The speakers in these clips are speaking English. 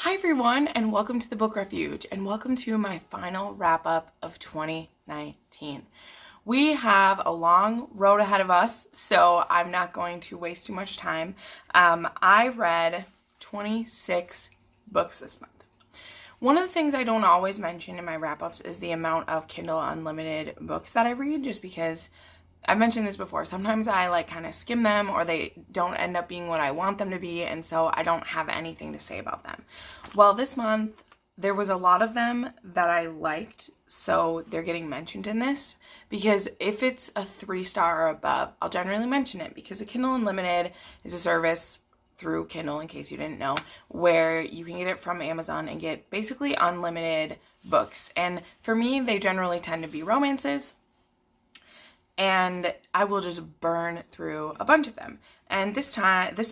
Hi everyone, and welcome to the Book Refuge, and welcome to my final wrap-up of 2019. We have a long road ahead of us, so I'm not going to waste too much time. I read 26 books this month. One of the things I don't always mention in my wrap-ups is the amount of Kindle Unlimited books that I read, just because I've mentioned this before. Sometimes I kind of skim them, or they don't end up being what I want them to be, and so I don't have anything to say about them. Well, this month there was a lot of them that I liked, so they're getting mentioned in this, because if it's a 3-star or above, I'll generally mention it, because a Kindle Unlimited is a service through Kindle, in case you didn't know, where you can get it from Amazon and get basically unlimited books. And for me, they generally tend to be romances, and I will just burn through a bunch of them. And this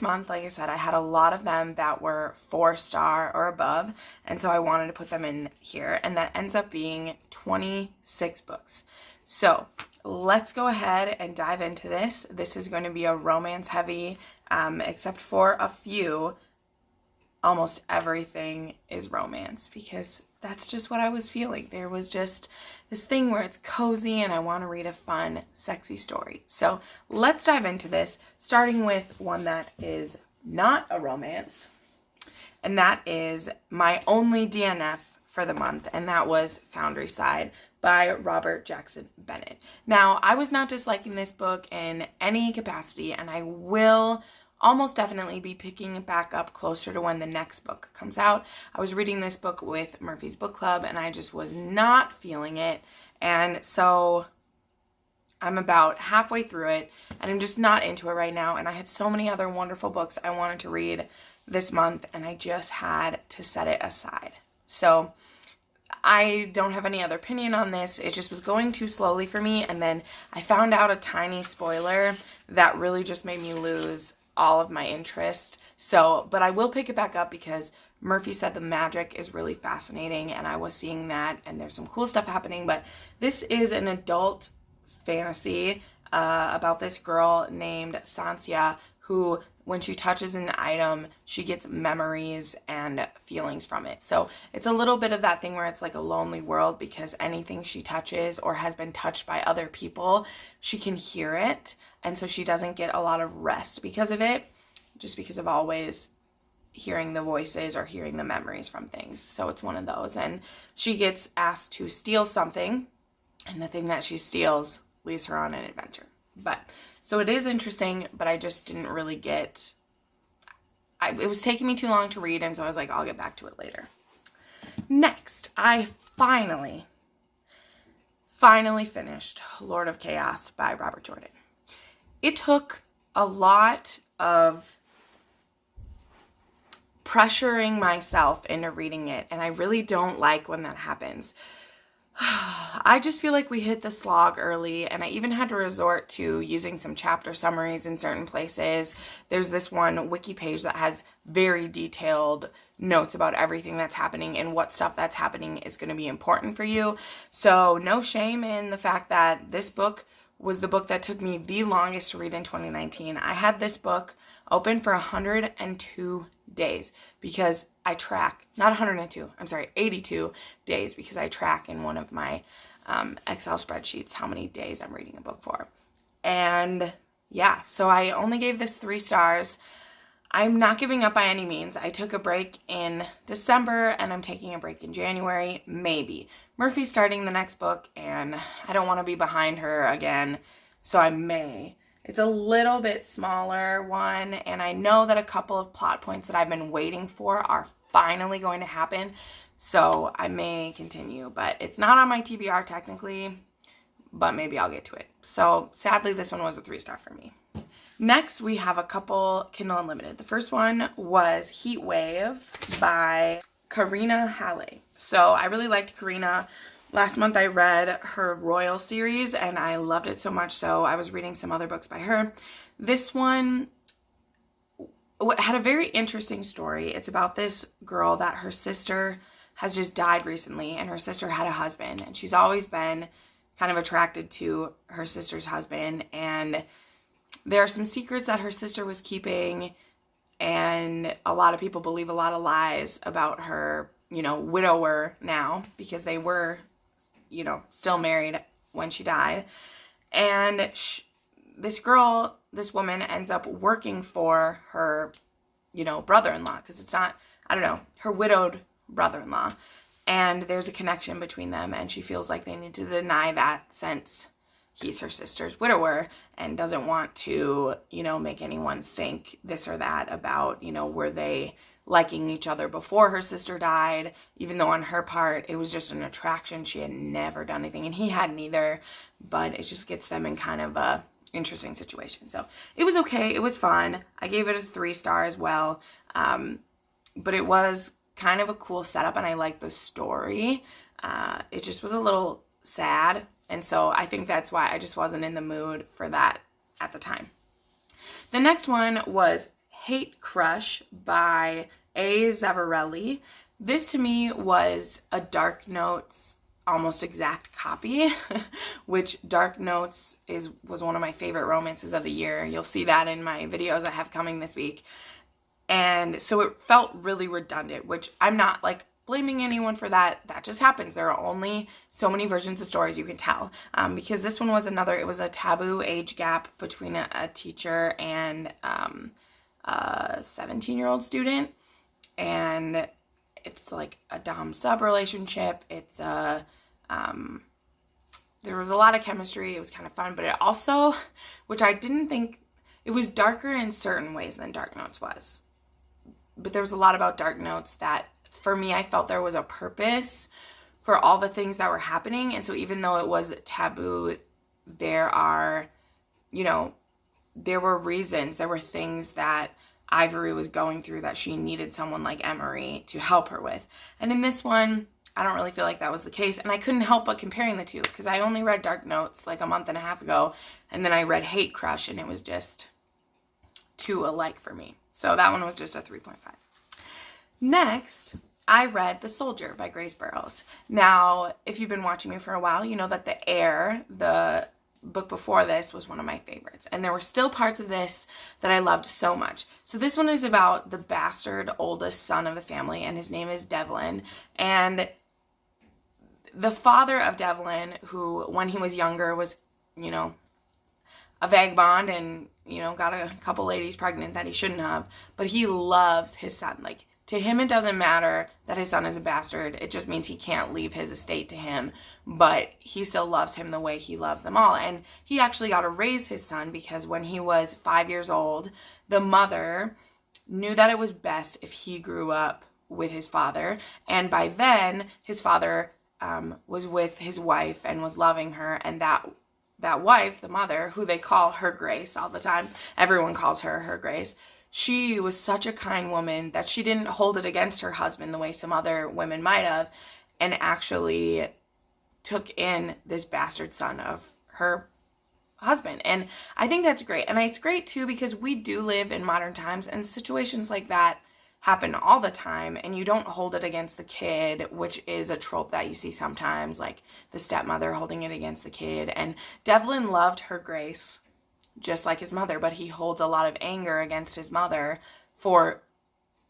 month, like I said, I had a lot of them that were 4-star or above, and so I wanted to put them in here, and that ends up being 26 books. So let's go ahead and dive into this. This is going to be a romance heavy, except for a few. Almost everything is romance, because that's just what I was feeling. There was just this thing where it's cozy and I want to read a fun, sexy story. So let's dive into this, starting with one that is not a romance, and that is my only DNF for the month, and that was Foundry Side by Robert Jackson Bennett. Now, I was not disliking this book in any capacity, and I will almost definitely be picking it back up closer to when the next book comes out. I was reading this book with Murphy's Book Club, and I just was not feeling it, and so I'm about halfway through it, and I'm just not into it right now, and I had so many other wonderful books I wanted to read this month, and I just had to set it aside. So I don't have any other opinion on this. It just was going too slowly for me, and then I found out a tiny spoiler that really just made me lose all of my interest. So, but I will pick it back up, because Murphy said the magic is really fascinating, and I was seeing that, and there's some cool stuff happening. But this is an adult fantasy about this girl named Sansia, who, when she touches an item, she gets memories and feelings from it. So it's a little bit of that thing where it's like a lonely world, because anything she touches or has been touched by other people, she can hear it. And so she doesn't get a lot of rest because of it, just because of always hearing the voices or hearing the memories from things. So it's one of those. And she gets asked to steal something, and the thing that she steals leads her on an adventure. But so it is interesting, but I just didn't really get, it was taking me too long to read, and so I was like, I'll get back to it later. Next, I finally finished Lord of Chaos by Robert Jordan. It took a lot of pressuring myself into reading it, and I really don't like when that happens. I just feel like we hit the slog early, and I even had to resort to using some chapter summaries in certain places. There's this one wiki page that has very detailed notes about everything that's happening and what stuff that's happening is going to be important for you. So no shame in the fact that this book was the book that took me the longest to read in 2019. I had this book open for 102 days because I track, not 102, I'm sorry, 82 days, because I track in one of my Excel spreadsheets how many days I'm reading a book for. And yeah, so I only gave this 3 stars. I'm not giving up by any means. I took a break in December, and I'm taking a break in January, maybe. Murphy's starting the next book, and I don't want to be behind her again, so I may. It's a little bit smaller one, and I know that a couple of plot points that I've been waiting for are finally going to happen, so I may continue. But it's not on my TBR technically, but maybe I'll get to it. So sadly, this one was a 3-star for me. Next, we have a couple Kindle Unlimited. The first one was Heat Wave by Karina Halle. So I really liked Karina. Last month I read her Royal series, and I loved it so much, so I was reading some other books by her. This one had a very interesting story. It's about this girl that her sister has just died recently, and her sister had a husband, and she's always been kind of attracted to her sister's husband, and there are some secrets that her sister was keeping, and a lot of people believe a lot of lies about her, you know, widower now, because they were, you know, still married when she died. And this woman ends up working for her, you know, brother-in-law, because it's not, I don't know, her widowed brother-in-law. And there's a connection between them, and she feels like they need to deny that since he's her sister's widower and doesn't want to, you know, make anyone think this or that about, you know, were they liking each other before her sister died, even though on her part it was just an attraction. She had never done anything and he hadn't either, but it just gets them in kind of a interesting situation. So it was okay. It was fun. I gave it a 3 star as well. But it was kind of a cool setup and I liked the story. It just was a little sad. And so I think that's why I just wasn't in the mood for that at the time. The next one was Hate Crush by A. Zavarelli. This to me was a Dark Notes almost exact copy, which Dark Notes was one of my favorite romances of the year. You'll see that in my videos I have coming this week. And so it felt really redundant, which I'm not like blaming anyone for that. That just happens. There are only so many versions of stories you can tell. Because this one was it was a taboo age gap between a teacher and a 17-year-old student. And it's like a dom-sub relationship. It's there was a lot of chemistry. It was kind of fun, but it also, which I didn't think, it was darker in certain ways than Dark Notes was. But there was a lot about Dark Notes that, for me, I felt there was a purpose for all the things that were happening. And so even though it was taboo, there are, you know, there were reasons, there were things that Ivory was going through that she needed someone like Emery to help her with. And in this one, I don't really feel like that was the case. And I couldn't help but comparing the two, because I only read Dark Notes like a month and a half ago, and then I read Hate Crush, and it was just too alike for me. So that one was just a 3.5. Next, I read The Soldier by Grace Burrows. Now, if you've been watching me for a while, you know that The Heir, the book before this, was one of my favorites. And there were still parts of this that I loved so much. So this one is about the bastard oldest son of the family, and his name is Devlin. And the father of Devlin, who when he was younger was, you know, a vagabond and, you know, got a couple ladies pregnant that he shouldn't have, but he loves his son. Like, to him, it doesn't matter that his son is a bastard. It just means he can't leave his estate to him, but he still loves him the way he loves them all. And he actually got to raise his son, because when he was 5 years old, the mother knew that it was best if he grew up with his father. And by then, his father was with his wife and was loving her, and that wife, the mother, who they call Her Grace all the time, everyone calls her Her Grace, she was such a kind woman that she didn't hold it against her husband the way some other women might have, and actually took in this bastard son of her husband. And I think that's great. And it's great too, because we do live in modern times, and situations like that happen all the time, and you don't hold it against the kid, which is a trope that you see sometimes, like the stepmother holding it against the kid. And Devlin loved Her Grace just like his mother, but he holds a lot of anger against his mother for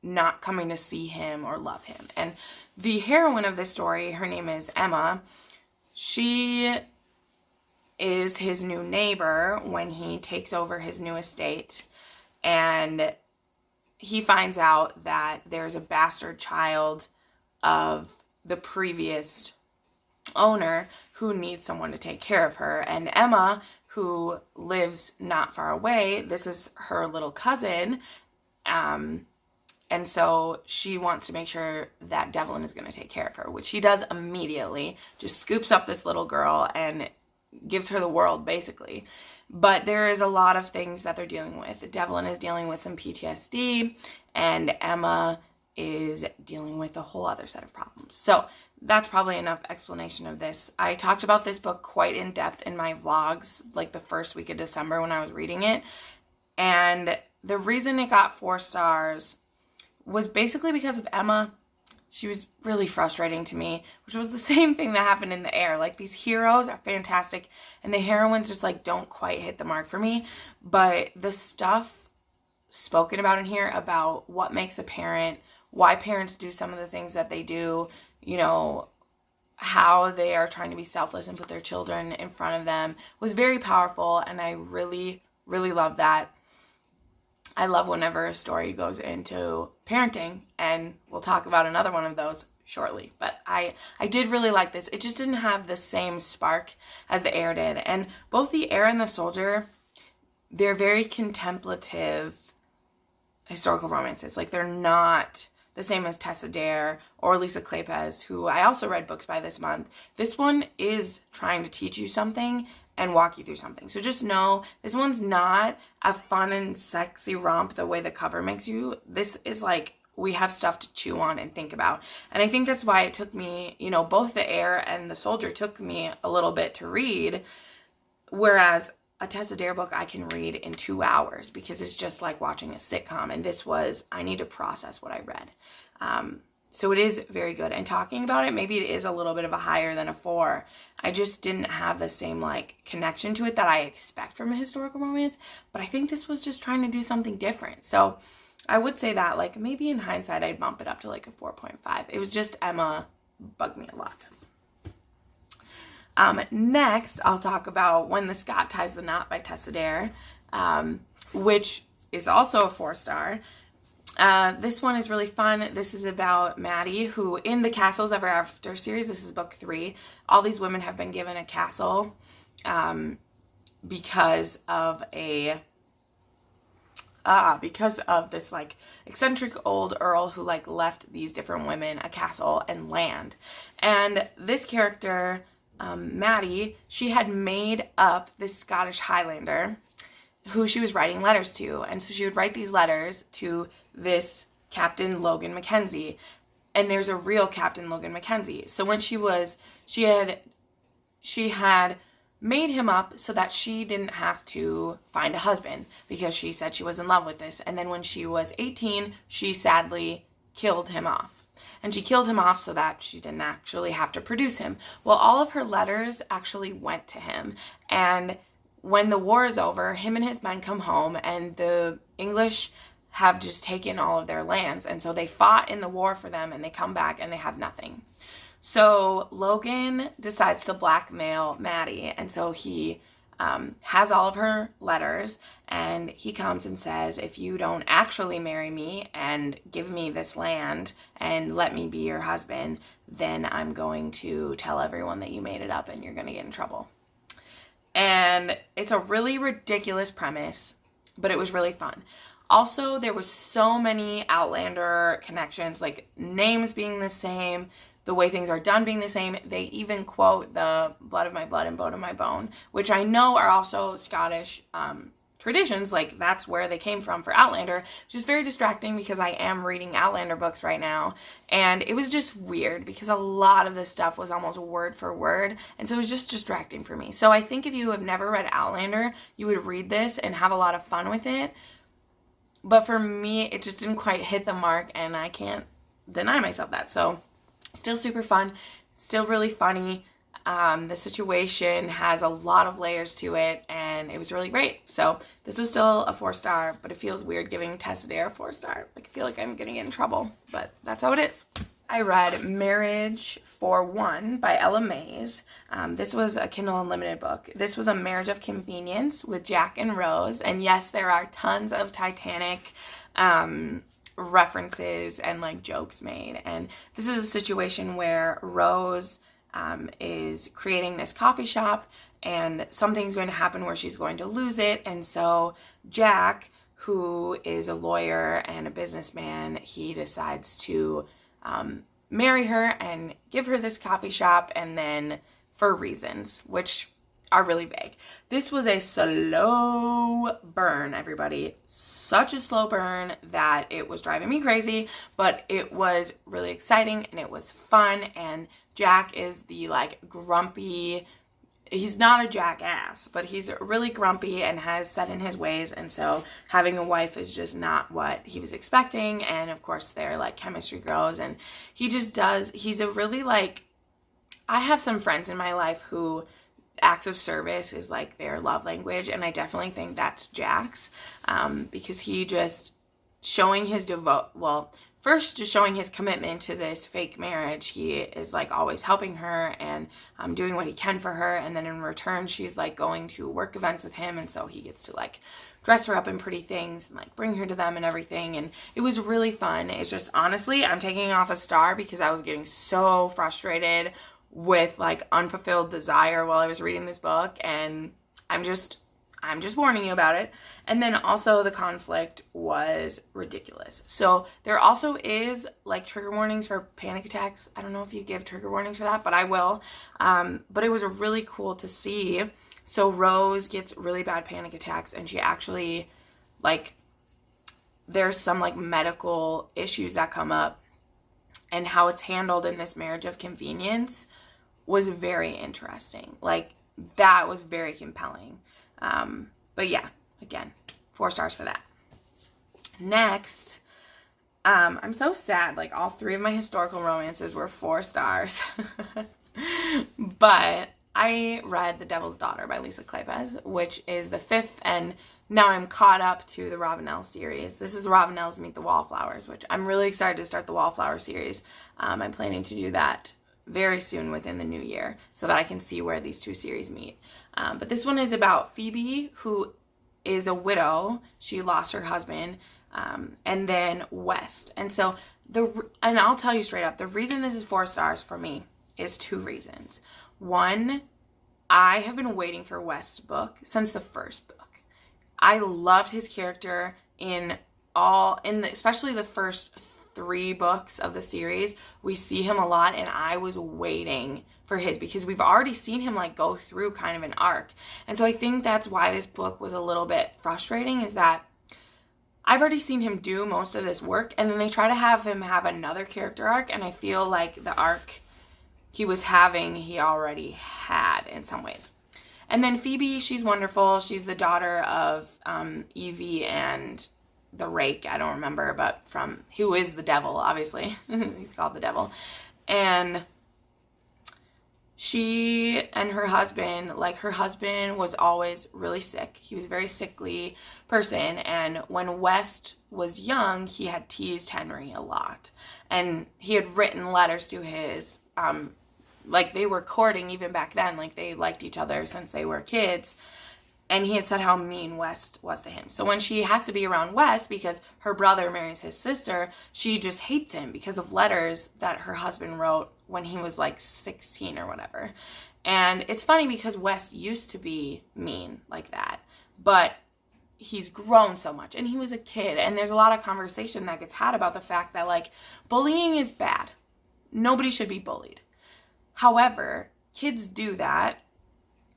not coming to see him or love him. And the heroine of this story, her name is Emma. She is his new neighbor when he takes over his new estate, and he finds out that there's a bastard child of the previous owner who needs someone to take care of her. And Emma, who lives not far away, this is her little cousin, and so she wants to make sure that Devlin is going to take care of her, which he does immediately, just scoops up this little girl and gives her the world, basically. But there is a lot of things that they're dealing with. Devlin is dealing with some PTSD, and Emma is dealing with a whole other set of problems. So that's probably enough explanation of this. I talked about this book quite in depth in my vlogs, like the first week of December when I was reading it. And the reason it got 4 stars was basically because of Emma. She was really frustrating to me, which was the same thing that happened in The Heir. Like, these heroes are fantastic, and the heroines just, like, don't quite hit the mark for me. But the stuff spoken about in here about what makes a parent, why parents do some of the things that they do, you know, how they are trying to be selfless and put their children in front of them, was very powerful, and I really, really love that. I love whenever a story goes into parenting, and we'll talk about another one of those shortly. But I did really like this. It just didn't have the same spark as The Heir did. And both The Heir and The Soldier, they're very contemplative historical romances. Like, they're not the same as Tessa Dare or Lisa Kleypas, who I also read books by this month. This one is trying to teach you something and walk you through something. So just know, this one's not a fun and sexy romp the way the cover makes you. This is like, we have stuff to chew on and think about. And I think that's why it took me, you know, both The Heir and The Soldier took me a little bit to read, whereas a Tessa Dare book I can read in 2 hours because it's just like watching a sitcom. And this was, I need to process what I read. So it is very good. And talking about it, maybe it is a little bit of a higher than a 4. I just didn't have the same like connection to it that I expect from a historical romance. But I think this was just trying to do something different. So I would say that, like, maybe in hindsight, I'd bump it up to like a 4.5. It was just, Emma bugged me a lot. Next, I'll talk about When the Scot Ties the Knot by Tessa Dare, which is also a 4-star. This one is really fun. This is about Maddie, who in the Castles Ever After series, this is book 3, all these women have been given a castle because of this like eccentric old earl who like left these different women a castle and land. And this character, Maddie, she had made up this Scottish Highlander who she was writing letters to. And so she would write these letters to this Captain Logan Mackenzie. And there's a real Captain Logan Mackenzie. So when she had made him up so that she didn't have to find a husband because she said she was in love with this. And then when she was 18, she sadly killed him off. And she killed him off so that she didn't actually have to produce him. Well, all of her letters actually went to him. And when the war is over, him and his men come home, and the English have just taken all of their lands. And so they fought in the war for them, and they come back and they have nothing. So Logan decides to blackmail Maddie. And so he has all of her letters, and he comes and says, if you don't actually marry me and give me this land and let me be your husband, then I'm going to tell everyone that you made it up and you're going to get in trouble. And it's a really ridiculous premise, but it was really fun. Also, there was so many Outlander connections, like names being the same, the way things are done being the same. They even quote the blood of my blood and bone of my bone, which I know are also Scottish traditions. Like, that's where they came from for Outlander, which is very distracting because I am reading Outlander books right now. And it was just weird because a lot of this stuff was almost word for word. And so it was just distracting for me. So I think if you have never read Outlander, you would read this and have a lot of fun with it. But for me, it just didn't quite hit the mark, and I can't deny myself that. So still super fun, still really funny. The situation has a lot of layers to it, and it was really great. So this was still a 4-star, but it feels weird giving Tessa Dare a 4-star. Like, I feel like I'm gonna get in trouble, but that's how it is. I read Marriage for One by Ella Mays. This was a Kindle Unlimited book. This was a marriage of convenience with Jack and Rose. And yes, there are tons of Titanic references and like jokes made. And this is a situation where Rose is creating this coffee shop, and something's going to happen where she's going to lose it. And so Jack, who is a lawyer and a businessman, he decides to marry her and give her this coffee shop, and then for reasons which are really vague. This was a slow burn, everybody. Such a slow burn that it was driving me crazy, but it was really exciting and it was fun. And Jack is the like grumpy, he's not a jackass, but he's really grumpy and has set in his ways. And so having a wife is just not what he was expecting. And of course their like chemistry grows, and he just does, he's a really like, I have some friends in my life who acts of service is like their love language, and I definitely think that's Jack's, because he just showing his first just showing his commitment to this fake marriage. He is like always helping her and doing what he can for her, and then in return she's like going to work events with him, and so he gets to like dress her up in pretty things and like bring her to them and everything, and it was really fun. It's just, honestly, I'm taking off a star because I was getting so frustrated with like unfulfilled desire while I was reading this book, and I'm just warning you about it. And then also the conflict was ridiculous. So there also is like trigger warnings for panic attacks. I don't know if you give trigger warnings for that, but I will. But it was really cool to see. So Rose gets really bad panic attacks, and she actually, like, there's some like medical issues that come up, and how it's handled in this marriage of convenience was very interesting. Like, that was very compelling. But yeah, again, 4 stars for that. Next, I'm so sad. Like, all 3 of my historical romances were 4 stars. But I read The Devil's Daughter by Lisa Kleypas, which is the 5th, and now I'm caught up to the Ravenel series. This is Ravenel's Meet the Wallflowers, which I'm really excited to start the Wallflower series. I'm planning to do that very soon within the new year so that I can see where these 2 series meet. But this one is about Phoebe, who is a widow. She lost her husband, and then West. And so and I'll tell you straight up, the reason this is 4 stars for me is 2 reasons. One, I have been waiting for West's book since the first book. I loved his character especially the first 3 books of the series. We see him a lot, and I was waiting for his, because we've already seen him like go through kind of an arc. And so I think that's why this book was a little bit frustrating, is that I've already seen him do most of this work, and then they try to have him have another character arc, and I feel like the arc he was having, he already had in some ways. And then Phoebe, she's wonderful. She's the daughter of Evie and the Rake, I don't remember, but who is the devil, obviously. He's called the devil. And she and her husband, like, her husband was always really sick. He was a very sickly person, and when West was young, he had teased Henry a lot. And he had written letters to his, like, they were courting even back then, like, they liked each other since they were kids. And he had said how mean West was to him. So when she has to be around West because her brother marries his sister, she just hates him because of letters that her husband wrote when he was like 16 or whatever. And it's funny because West used to be mean like that, but he's grown so much, and he was a kid, and there's a lot of conversation that gets had about the fact that, like, bullying is bad. Nobody should be bullied. However, kids do that,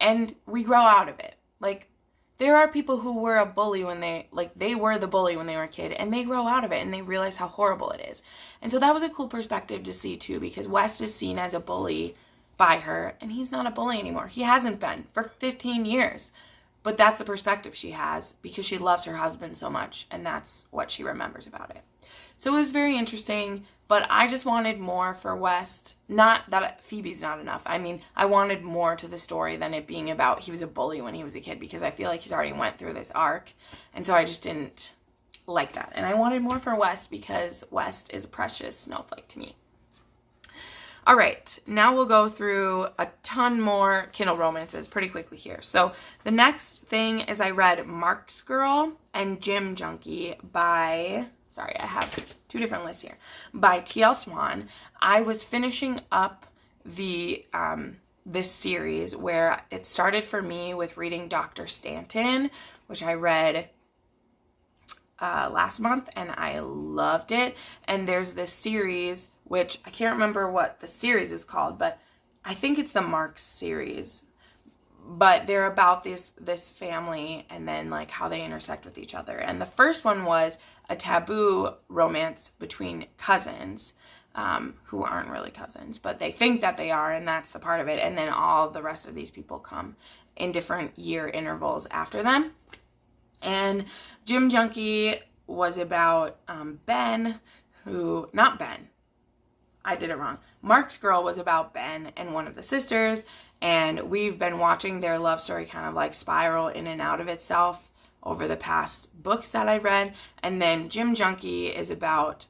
and we grow out of it. Like, there are people who were a bully when they were the bully when they were a kid, and they grow out of it and they realize how horrible it is. And so that was a cool perspective to see too, because West is seen as a bully by her, and he's not a bully anymore. He hasn't been for 15 years. But that's the perspective she has because she loves her husband so much, and that's what she remembers about it. So it was very interesting, but I just wanted more for West. Not that Phoebe's not enough. I mean, I wanted more to the story than it being about he was a bully when he was a kid, because I feel like he's already went through this arc, and so I just didn't like that. And I wanted more for West because West is a precious snowflake to me. All right, now we'll go through a ton more Kindle romances pretty quickly here. So the next thing is I read Marx Girl and Gym Junkie by, sorry, I have 2 different lists here, by T.L. Swan. I was finishing up this series where it started for me with reading Dr. Stanton, which I read last month, and I loved it. And there's this series, which I can't remember what the series is called, but I think it's the Marx series. But they're about this family and then like how they intersect with each other. And the first one was a taboo romance between cousins, who aren't really cousins, but they think that they are, and that's the part of it. And then all the rest of these people come in different year intervals after them. And Gym Junkie was about Ben, not Ben. I did it wrong. Marx Girl was about Ben and one of the sisters, and we've been watching their love story kind of like spiral in and out of itself over the past books that I read. And then Junkie is about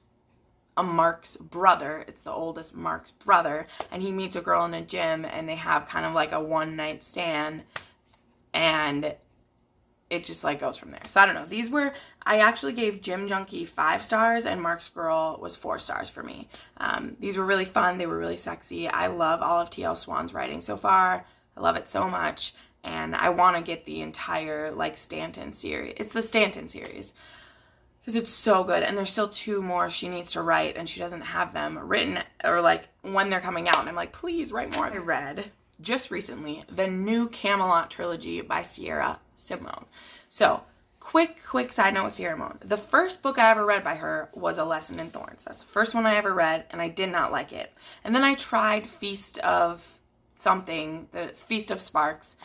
a Marx brother. It's the oldest Marx brother, and he meets a girl in a gym, and they have kind of like a one-night stand, and it just like goes from there. So I don't know. I actually gave Junkie 5 stars, and Marx Girl was 4 stars for me. These were really fun. They were really sexy. I love all of T.L. Swan's writing so far. I love it so much, and I want to get the entire like Stanton series. It's the Stanton series, because it's so good, and there's still 2 more she needs to write, and she doesn't have them written, or like when they're coming out, and I'm like, please write more. I read just recently the new Camelot Trilogy by Sierra Simone. So quick side note with Sierra Simone. The first book I ever read by her was A Lesson in Thorns. That's the first one I ever read, and I did not like it. And then I tried Feast of something, the Feast of Sparks,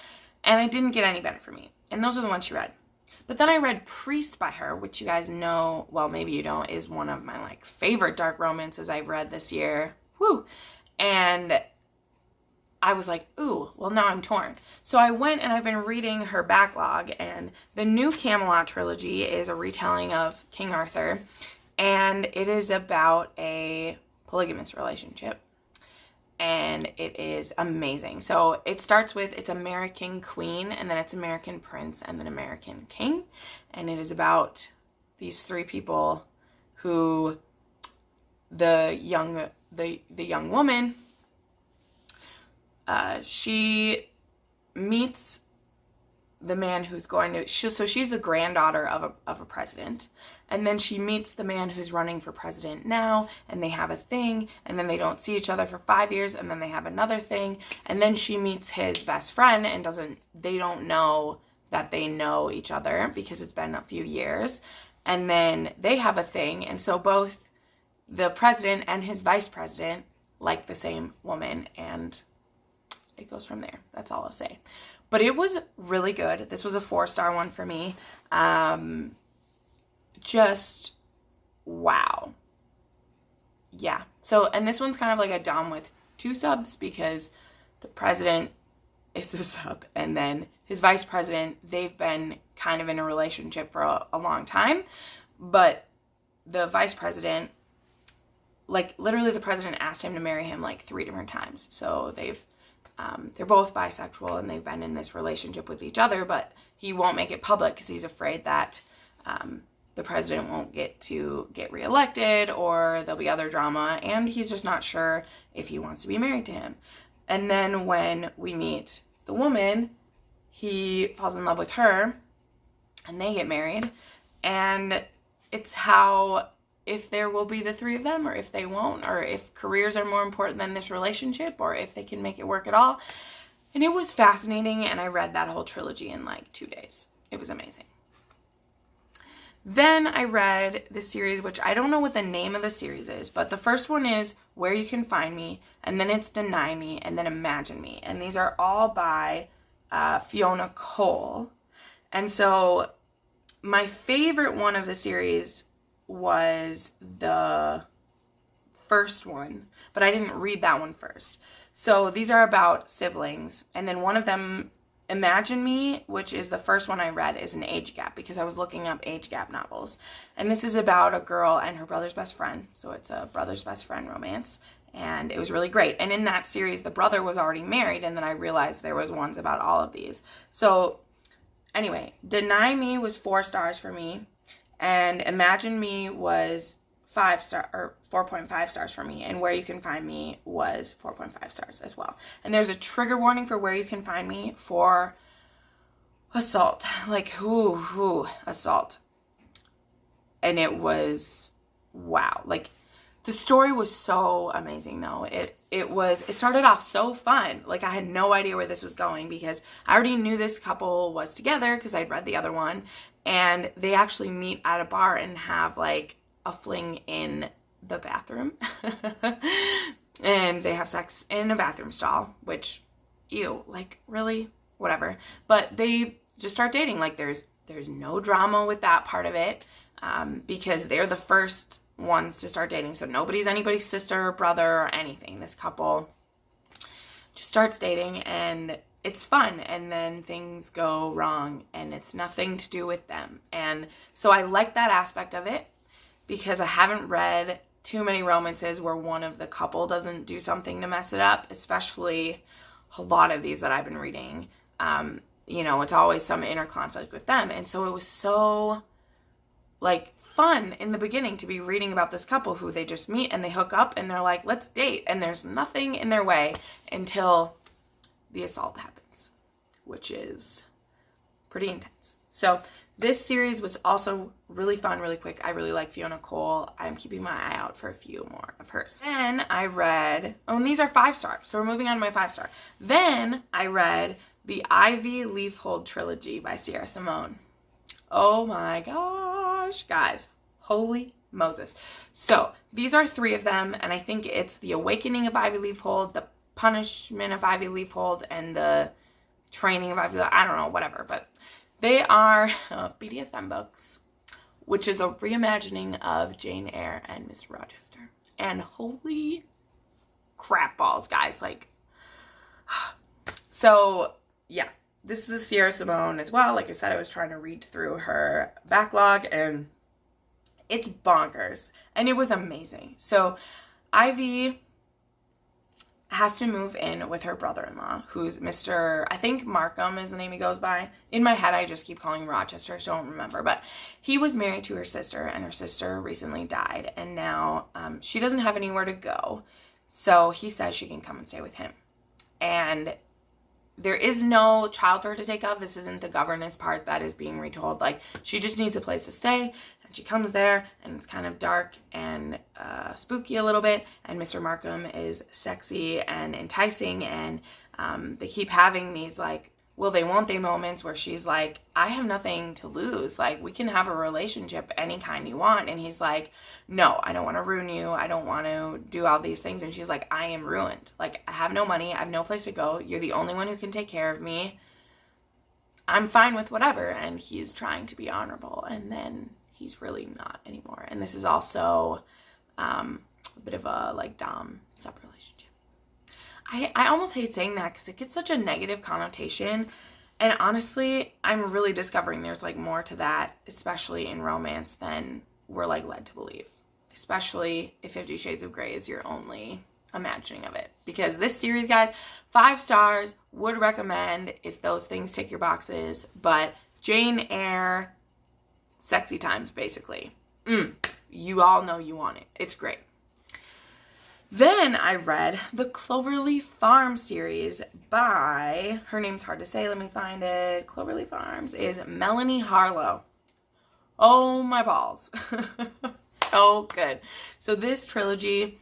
and it didn't get any better for me. And those are the ones she read. But then I read Priest by her, which you guys know, well, maybe you don't, is one of my like favorite dark romances I've read this year. Woo! And I was like, ooh, well, now I'm torn. So I went and I've been reading her backlog, and the new Camelot Trilogy is a retelling of King Arthur, and it is about a polygamous relationship, and it is amazing. So it starts with, it's American Queen, and then it's American Prince, and then American King, and it is about these 3 people who the young woman, she meets the man who's going to, so she's the granddaughter of a president, and then she meets the man who's running for president now, and they have a thing, and then they don't see each other for 5 years, and then they have another thing, and then she meets his best friend, and they don't know that they know each other because it's been a few years, and then they have a thing, and so both the president and his vice president like the same woman, and it goes from there. That's all I'll say. But it was really good. This was a 4-star one for me. Just wow. Yeah. So, and this one's kind of like a dom with 2 subs, because the president is the sub, and then his vice president, they've been kind of in a relationship for a long time, but the vice president, like literally the president asked him to marry him like 3 different times. So they're both bisexual, and they've been in this relationship with each other, but he won't make it public because he's afraid that the president won't get reelected, or there'll be other drama, and he's just not sure if he wants to be married to him. And then when we meet the woman, he falls in love with her, and they get married, and it's how, if there will be the 3 of them, or if they won't, or if careers are more important than this relationship, or if they can make it work at all. And it was fascinating, and I read that whole trilogy in like 2 days. It was amazing. Then I read this series, which I don't know what the name of the series is, but the first one is Where You Can Find Me, and then it's Deny Me, and then Imagine Me. And these are all by Fiona Cole. And so my favorite one of the series was the first one, but I didn't read that one first. So these are about siblings, and then one of them, Imagine Me, which is the first one I read, is an age gap, because I was looking up age gap novels, and this is about a girl and her brother's best friend, so it's a brother's best friend romance, and it was really great. And in that series, the brother was already married, and then I realized there was ones about all of these. So anyway, Deny Me was 4 stars for me, and Imagine Me was 4.5 stars for me, and Where You Can Find Me was 4.5 stars as well. And there's a trigger warning for Where You Can Find Me for assault, like assault. And it was wow. Like, the story was so amazing though. It started off so fun. Like, I had no idea where this was going, because I already knew this couple was together because I'd read the other one, and they actually meet at a bar and have like a fling in the bathroom. And they have sex in a bathroom stall, which, ew, like, really? Whatever. But they just start dating. Like, there's no drama with that part of it, because they're the first ones to start dating. So nobody's anybody's sister or brother or anything. This couple just starts dating and it's fun, and then things go wrong and it's nothing to do with them. And so I like that aspect of it because I haven't read too many romances where one of the couple doesn't do something to mess it up, especially a lot of these that I've been reading. You know, it's always some inner conflict with them. And so it was so like fun in the beginning to be reading about this couple who they just meet and they hook up and they're like, let's date. And there's nothing in their way until the assault happens, which is pretty intense. So this series was also really fun, really quick. I really like Fiona Cole. I'm keeping my eye out for a few more of hers. Then I read, oh, and these are 5-star, so we're moving on to my 5-star. Then I read the Ivy Leafhold Trilogy by Sierra Simone. Oh my gosh, guys, holy Moses. So these are 3 of them, and I think it's The Awakening of Ivy Leafhold, The Punishment of Ivy Leafhold, and The Training of Ivy Leafhold. I don't know, whatever, but they are BDSM books, which is a reimagining of Jane Eyre and Mr. Rochester. And holy crap balls, guys. Like, so yeah, this is a Sierra Simone as well. Like I said, I was trying to read through her backlog and it's bonkers. And it was amazing. So Ivy has to move in with her brother-in-law, who's Mr. I think Markham is the name he goes by. In my head, I just keep calling him Rochester, so I don't remember. But he was married to her sister, and her sister recently died. And now she doesn't have anywhere to go. So he says she can come and stay with him. And there is no child for her to take of. This isn't the governess part that is being retold. Like, she just needs a place to stay. And she comes there, and it's kind of dark and spooky a little bit. And Mr. Markham is sexy and enticing. And they keep having these, like, will they, won't they moments where she's like, I have nothing to lose. Like, we can have a relationship any kind you want. And he's like, no, I don't want to ruin you. I don't want to do all these things. And she's like, I am ruined. Like, I have no money. I have no place to go. You're the only one who can take care of me. I'm fine with whatever. And he's trying to be honorable. And then he's really not anymore. And this is also a bit of a, like, dom sub relationship. I almost hate saying that because it gets such a negative connotation. And honestly, I'm really discovering there's, like, more to that, especially in romance, than we're, like, led to believe. Especially if 50 Shades of Grey is your only imagining of it. Because this series, guys, 5 stars, would recommend if those things tick your boxes. But Jane Eyre, sexy times, basically. You all know you want it. It's great. Then I read the Cloverleaf Farm series by, her name's hard to say, let me find it. Cloverleaf Farms is Melanie Harlow. Oh my balls. So good. So this trilogy,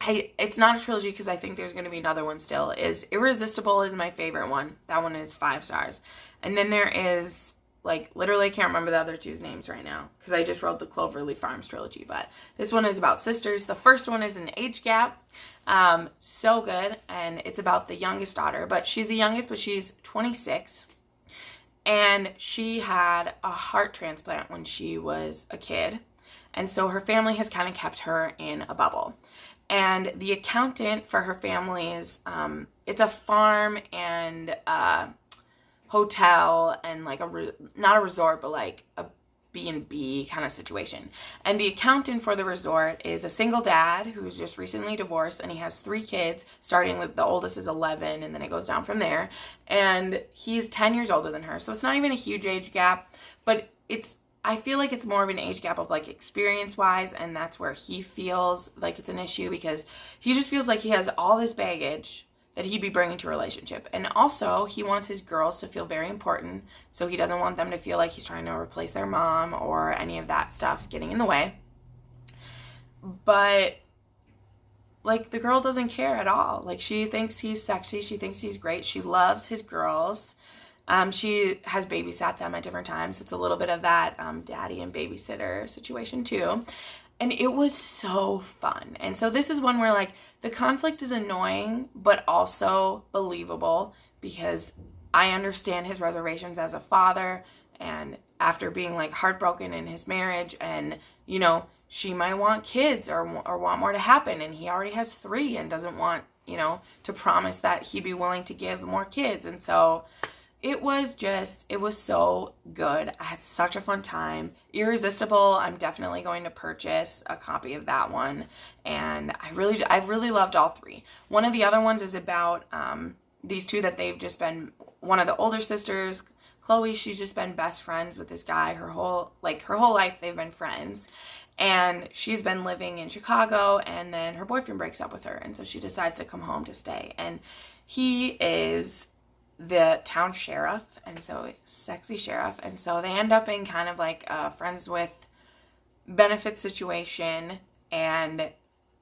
it's not a trilogy because I think there's going to be another one still, is Irresistible is my favorite one. That one is 5 stars. And then there is, like, literally I can't remember the other 2's names right now because I just wrote the Cloverleaf Farms trilogy. But this one is about sisters. The first one is an age gap. So good. And it's about the youngest daughter. But she's the youngest, but she's 26. And she had a heart transplant when she was a kid. And so her family has kind of kept her in a bubble. And the accountant for her family's, it's a farm and hotel and, like, not a resort, but like a B&B kind of situation. And the accountant for the resort is a single dad who's just recently divorced, and he has 3 kids, starting with the oldest is 11, and then it goes down from there. And he's 10 years older than her, so it's not even a huge age gap, but I feel like it's more of an age gap of, like, experience-wise, and that's where he feels like it's an issue because he just feels like he has all this baggage that he'd be bringing to a relationship. And also, he wants his girls to feel very important, so he doesn't want them to feel like he's trying to replace their mom or any of that stuff getting in the way. But, like, the girl doesn't care at all. Like, she thinks he's sexy. She thinks he's great. She loves his girls. She has babysat them at different times. So it's a little bit of that daddy and babysitter situation too. And it was so fun. And so this is one where, like, the conflict is annoying, but also believable because I understand his reservations as a father, and after being, like, heartbroken in his marriage and, you know, she might want kids or want more to happen, and he already has 3 and doesn't want, you know, to promise that he'd be willing to give more kids. And so it was so good. I had such a fun time. Irresistible, I'm definitely going to purchase a copy of that one. And I really loved all 3. One of the other ones is about these 2 that they've just been, one of the older sisters, Chloe, she's just been best friends with this guy her whole life. They've been friends. And she's been living in Chicago, and then her boyfriend breaks up with her, and so she decides to come home to stay. And he is the town sheriff, and so sexy sheriff, and so they end up in kind of like a friends with benefits situation, and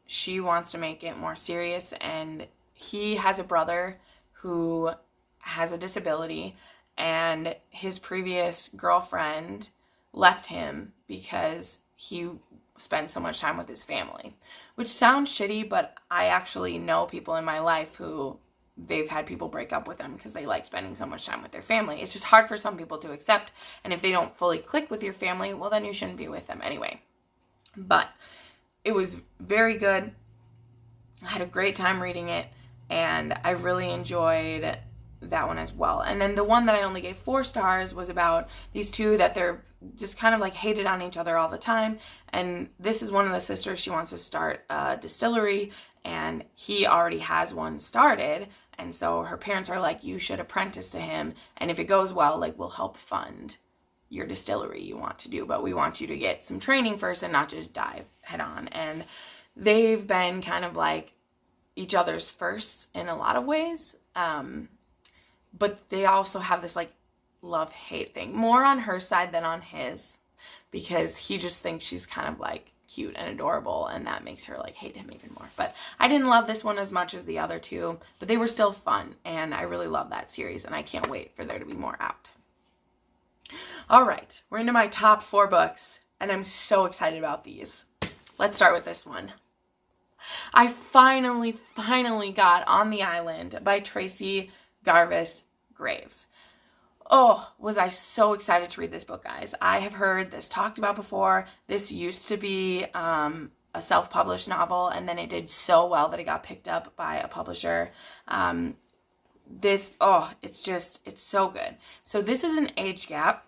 she wants to make it more serious, and he has a brother who has a disability, and his previous girlfriend left him because he spent so much time with his family, which sounds shitty, but I actually know people in my life who they've had people break up with them because they like spending so much time with their family. It's just hard for some people to accept, and if they don't fully click with your family, well, then you shouldn't be with them anyway. But it was very good. I had a great time reading it, and I really enjoyed that one as well. And then the one that I only gave 4 stars was about these 2 that they're just kind of like hated on each other all the time. And this is one of the sisters, she wants to start a distillery, and he already has one started. And so her parents are like, you should apprentice to him, and if it goes well, like, we'll help fund your distillery you want to do, but we want you to get some training first and not just dive head on. And they've been kind of like each other's firsts in a lot of ways. But they also have this like love-hate thing, more on her side than on his, because he just thinks she's kind of like cute and adorable, and that makes her like hate him even more. But I didn't love this one as much as the other 2, but they were still fun, and I really love that series, and I can't wait for there to be more out. All right, we're into my top 4 books, and I'm so excited about these. Let's start with this one. I finally got On the Island by Tracy Garvis Graves. Oh, was I so excited to read this book, guys. I have heard this talked about before. This used to be a self-published novel, and then it did so well that it got picked up by a publisher. It's so good. So this is an age gap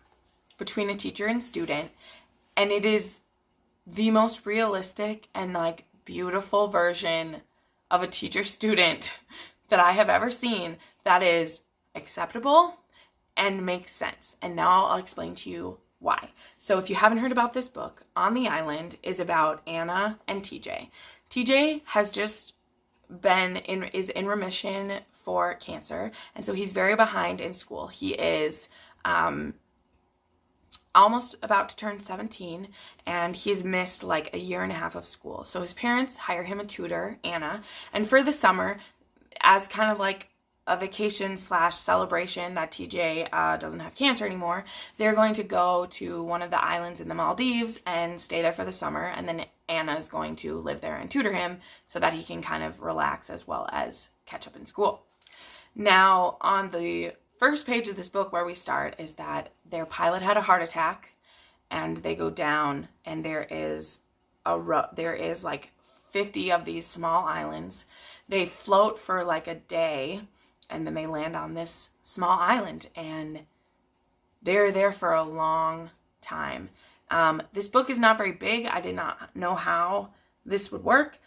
between a teacher and student, and it is the most realistic and like beautiful version of a teacher-student that I have ever seen that is acceptable and makes sense. And now I'll explain to you why. So if you haven't heard about this book, On the Island is about Anna and TJ. TJ has just is in remission for cancer, and so he's very behind in school. He is almost about to turn 17, and he's missed like a year and a half of school. So his parents hire him a tutor, Anna, and for the summer, as kind of like a vacation / celebration that TJ doesn't have cancer anymore, they're going to go to one of the islands in the Maldives and stay there for the summer, and then Anna's going to live there and tutor him so that he can kind of relax as well as catch up in school. Now, on the first page of this book where we start is that their pilot had a heart attack, and they go down, and there is like 50 of these small islands. They float for like a day, and then they land on this small island, and they're there for a long time. This book is not very big. I did not know how this would work,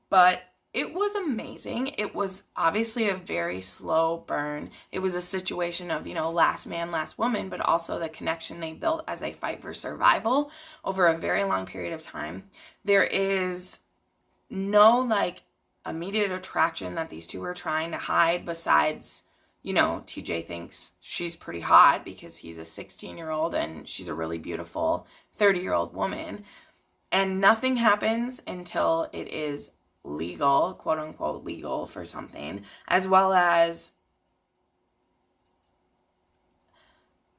but it was amazing. It was obviously a very slow burn. It was a situation of, last man, last woman, but also the connection they built as they fight for survival over a very long period of time. There is no like immediate attraction that these two are trying to hide besides, TJ thinks she's pretty hot because he's a 16-year-old and she's a really beautiful 30-year-old woman. And nothing happens until it is legal, quote unquote legal for something, as well as,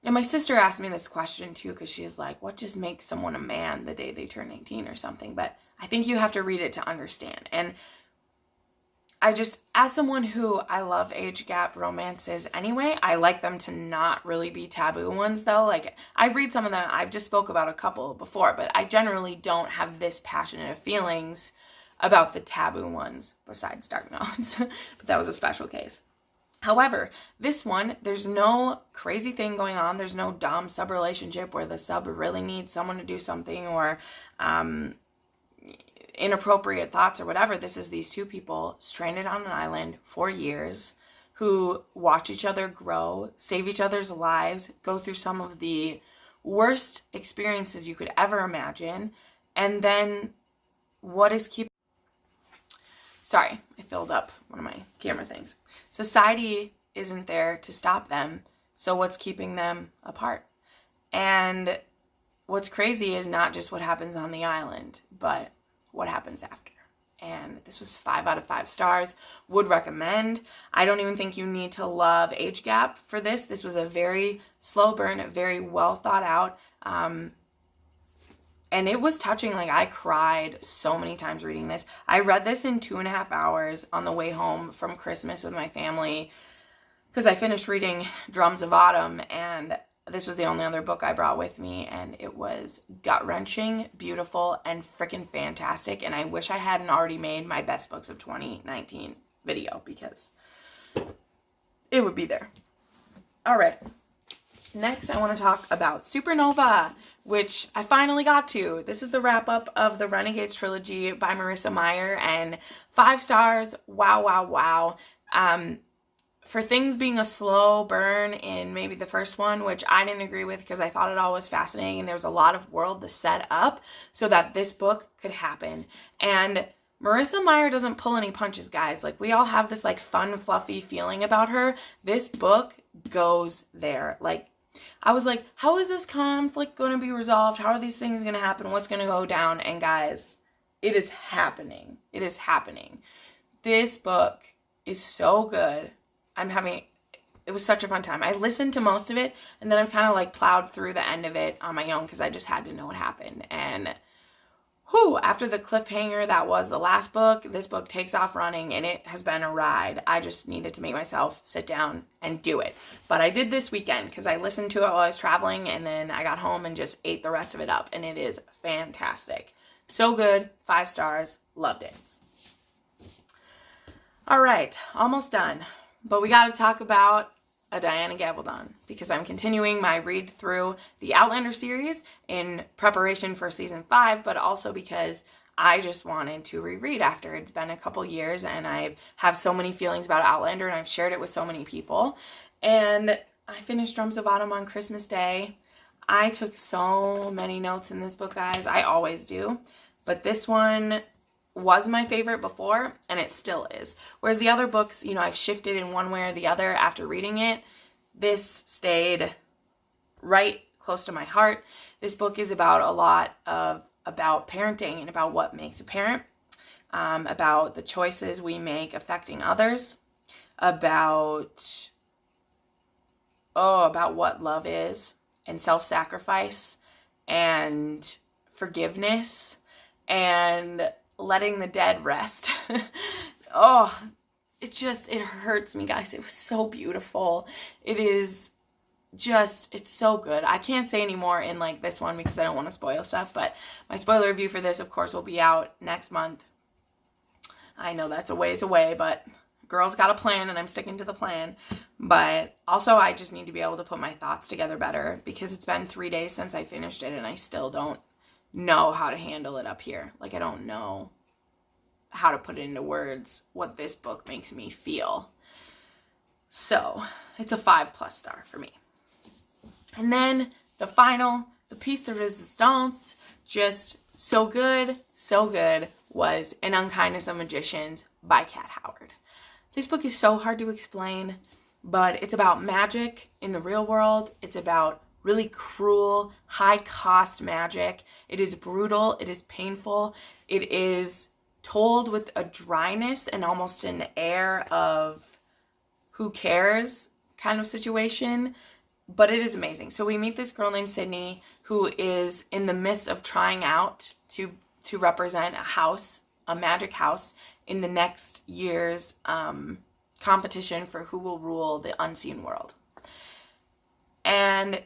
and my sister asked me this question too, because she's like, what just makes someone a man the day they turn 18 or something? But I think you have to read it to understand. And as someone who, I love age gap romances anyway, I like them to not really be taboo ones though. Like, I read some of them, I've just spoke about a couple before, but I generally don't have this passionate of feelings about the taboo ones, besides Dark Melons, but that was a special case. However, this one, there's no crazy thing going on. There's no dom sub relationship where the sub really needs someone to do something, or inappropriate thoughts or whatever. This is these two people stranded on an island for years who watch each other grow, save each other's lives, go through some of the worst experiences you could ever imagine. And then what is keeping... Sorry, I filled up one of my camera things. Society isn't there to stop them, so what's keeping them apart? And what's crazy is not just what happens on the island, but what happens after. And this was 5 out of 5 stars. Would recommend. I don't even think you need to love age gap for this. This was a very slow burn, very well thought out. And it was touching. Like, I cried so many times reading this. I read this in 2.5 hours on the way home from Christmas with my family, because I finished reading Drums of Autumn, and this was the only other book I brought with me, and it was gut-wrenching, beautiful, and freaking fantastic. And I wish I hadn't already made my best books of 2019 video, because it would be there. All right. Next, I want to talk about Supernova, which I finally got to. This is the wrap-up of the Renegades Trilogy by Marissa Meyer, and 5 stars. Wow, wow, wow. For things being a slow burn in maybe the first one, which I didn't agree with because I thought it all was fascinating and there was a lot of world to set up so that this book could happen. And Marissa Meyer doesn't pull any punches, guys. Like, we all have this like fun, fluffy feeling about her. This book goes there. Like, I was like, how is this conflict going to be resolved? How are these things going to happen? What's going to go down? And guys, it is happening. It is happening. This book is so good. It was such a fun time. I listened to most of it, and then I've kind of like plowed through the end of it on my own because I just had to know what happened. And whew, after the cliffhanger that was the last book, this book takes off running, and it has been a ride. I just needed to make myself sit down and do it. But I did this weekend because I listened to it while I was traveling, and then I got home and just ate the rest of it up, and it is fantastic. So good. 5 stars. Loved it. All right, almost done. But we got to talk about a Diana Gabaldon, because I'm continuing my read through the Outlander series in preparation for season 5, but also because I just wanted to reread after it's been a couple years, and I have so many feelings about Outlander, and I've shared it with so many people. And I finished Drums of Autumn on Christmas Day. I took so many notes in this book, guys. I always do. But this one was my favorite before, and it still is. Whereas the other books, you know, I've shifted in one way or the other after reading it. This stayed right close to my heart. This book is about a lot of about parenting and about what makes a parent, about the choices we make affecting others, about what love is, and self-sacrifice, and forgiveness, and letting the dead rest. Oh, it hurts me, guys. It was so beautiful. It's so good. I can't say any more in like this one because I don't want to spoil stuff, but my spoiler review for this, of course, will be out next month. I know that's a ways away, but girl's got a plan, and I'm sticking to the plan. But also, I just need to be able to put my thoughts together better, because it's been 3 days since I finished it, and I still don't know how to handle it up here. Like, I don't know how to put it into words what this book makes me feel. So it's a 5+ star for me. And then the piece de resistance, just so good, was An Unkindness of Magicians by Kat Howard. This book is so hard to explain, but it's about magic in the real world. It's about really cruel, high-cost magic. It is brutal. It is painful. It is told with a dryness and almost an air of who cares kind of situation, but it is amazing. So we meet this girl named Sydney who is in the midst of trying out to represent a magic house in the next year's competition for who will rule the unseen world. And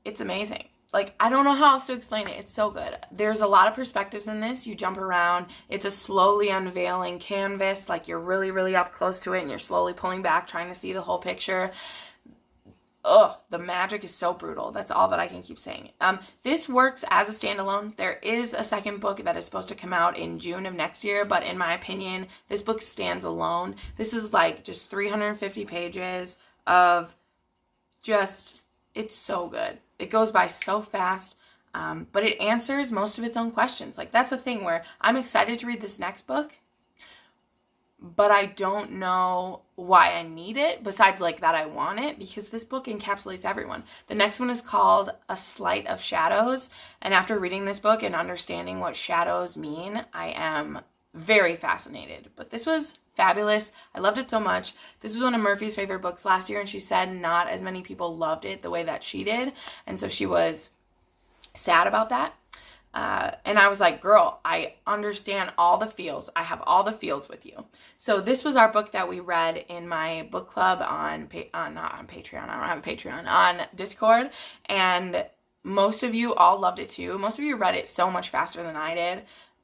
it's amazing. Like, I don't know how else to explain it. It's so good. There's a lot of perspectives in this. You jump around. It's a slowly unveiling canvas. Like, you're really, really up close to it, and you're slowly pulling back, trying to see the whole picture. Oh, the magic is so brutal. That's all that I can keep saying. This works as a standalone. There is a second book that is supposed to come out in June of next year, but in my opinion, this book stands alone. This is like just 350 pages of just, it's so good. It goes by so fast, but it answers most of its own questions. Like, that's the thing where I'm excited to read this next book, but I don't know why I need it, besides like that I want it, because this book encapsulates everyone. The next one is called A Sleight of Shadows, and after reading this book and understanding what shadows mean, I am very fascinated. But this was fabulous. I loved it so much. This was one of Murphy's favorite books last year, and she said not as many people loved it the way that she did, and so she was sad about that. And I was like, girl, I understand all the feels. I have all the feels with you. So this was our book that we read in my book club on not on Patreon. I don't have a Patreon, on Discord. And most of you all loved it too. Most of you read it so much faster than I did,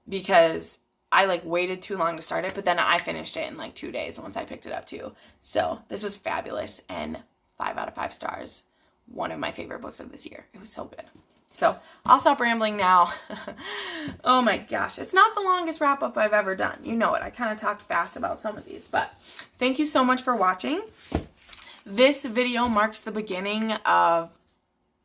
because I like waited too long to start it, but then I finished it in like 2 days once I picked it up too. So this was fabulous, and 5 out of 5 stars. One of my favorite books of this year. It was so good. So I'll stop rambling now. Oh my gosh. It's not the longest wrap up I've ever done. You know it. I kind of talked fast about some of these, but thank you so much for watching. This video marks the beginning of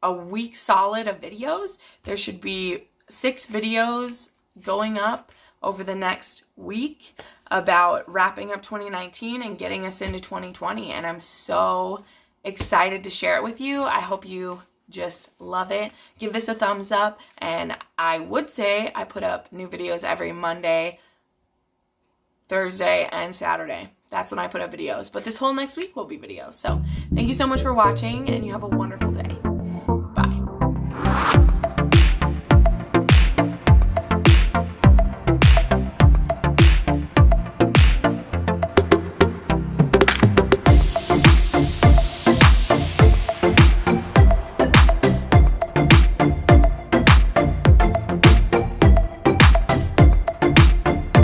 a week solid of videos. There should be 6 videos going up over the next week about wrapping up 2019 and getting us into 2020. And I'm so excited to share it with you. I hope you just love it. Give this a thumbs up, and I would say I put up new videos every Monday, Thursday, and Saturday. That's when I put up videos, but this whole next week will be videos. So thank you so much for watching, and you have a wonderful